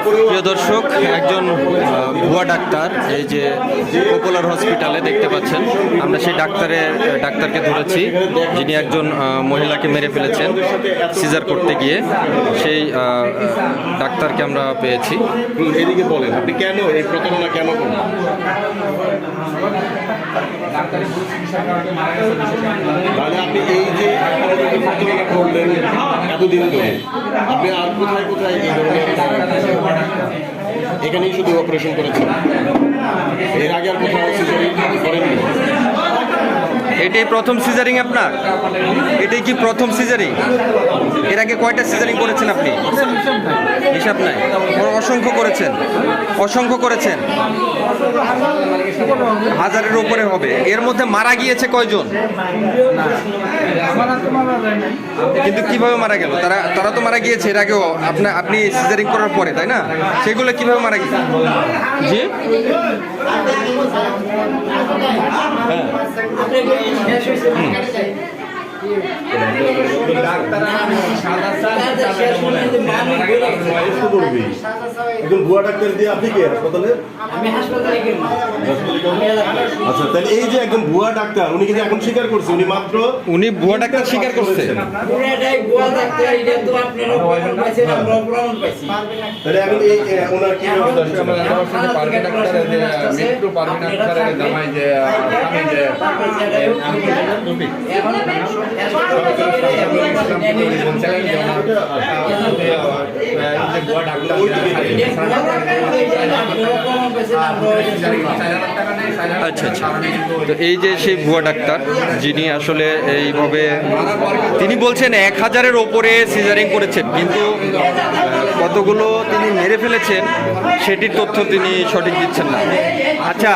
প্রিয় দর্শক, একজন ভুয়া ডাক্তার এই যে পপুলার হসপিটালে দেখতে পাচ্ছেন, আমরা সেই ডাক্তারকে ধরেছি যিনি একজন মহিলাকে মেরে ফেলেছেন সিজার করতে গিয়ে। সেই ডাক্তারকে আমরা পেয়েছি। এদিকে বলেন, আপনি কেন এই প্রতারণা কেন করলেন? তাহলে আপনি এই যে প্রতারণা করলেন এতদিন ধরে, আপনি আর কোথায় কোথায় এই ধরনের এখানেই শুধু অপারেশন করেছেন, এর আগে আর কোথাও সিজারিং করেননি? এটাই প্রথম সিজারিং আপনার? এটাই কি প্রথম সিজারিং? এর আগে কয়টা সিজারিং করেছেন আপনি? হিসাব নাই। অসংখ্য করেছেন, হাজারের উপরে হবে। এর মধ্যে মারা গিয়েছে কয়জন? কিন্তু কিভাবে মারা গেল? তারা তো মারা গিয়েছে এর আগেও, আপনি সিজারিং করার পরে, তাই না? সেগুলো কিভাবে মারা গিয়েছে? জি, হ্যাঁ। ভুয়া ডাক্তার দিয়ে আপনি কি হাসপাতালে? আচ্ছা, তাহলে এই যে একজন ভুয়া ডাক্তার, উনি কিন্তু এখন স্বীকার করছে উনি ভুয়া ডাক্তার স্বীকার করছে। তাহলে এখন এই ওনার কি আচ্ছা, তো এই যে সেই ভুয়া ডাক্তার যিনি আসলে এইভাবে, তিনি বলছেন 1000-এর ওপরে সিজারিং করেছেন, কিন্তু কতগুলো তিনি মেরে ফেলেছেন সেটির তথ্য তিনি সঠিক দিচ্ছেন না। আচ্ছা,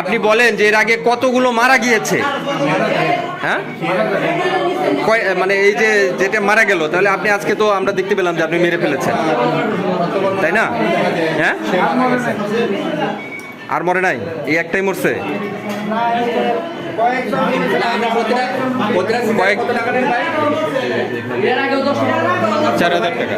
আপনি বলেন যে এর আগে কতগুলো মারা গিয়েছে? হ্যাঁ, মানে এই যে যেটা মারা গেল, তাহলে আপনি আজকে তো আমরা দেখতে পেলাম যে আপনি মেরে ফেলেছেন, তাই না? হ্যাঁ, আর মরে নাই, এই একটাই মরছে। কয়েক 4000 টাকা।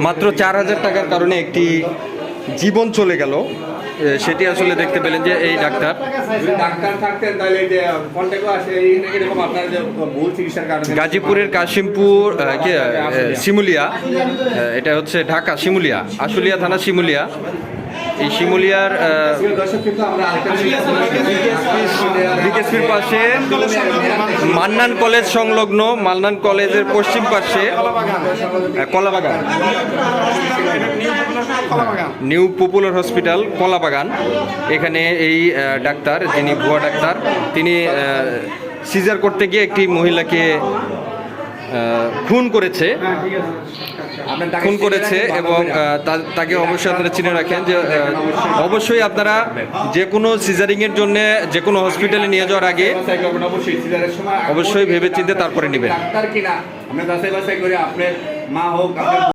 মাত্র 4000 টাকার কারণে একটি জীবন চলে গেল। সেটি আসলে দেখতে পেলেন যে এই ডাক্তার থাকতেন তাহলে যে কন্টাক্টও আসে এরকম আপনার যে ভুল চিকিৎসার কারণে। গাজীপুরের কাশিমপুর শিমুলিয়া, এটা হচ্ছে ঢাকা শিমুলিয়া, আশুলিয়া থানা শিমুলিয়া। এই শিমুলিয়ার বিকেএসপির পাশে মান্নান কলেজ সংলগ্ন, মান্নান কলেজের পশ্চিম পাশে কলাবাগান, নিউ পপুলার হসপিটাল কলাবাগান। এখানে এই ডাক্তার, যিনি ভুয়া ডাক্তার, তিনি সিজার করতে গিয়ে একটি মহিলাকে খুন করেছে এবং তাকে অবশ্যই আপনারা চিনে রাখেন যে অবশ্যই আপনারা যে কোনো সিজারিংয়ের জন্য যে কোনো হসপিটালে নিয়ে যাওয়ার আগে অবশ্যই ভেবে চিন্তে তারপরে নেবেন।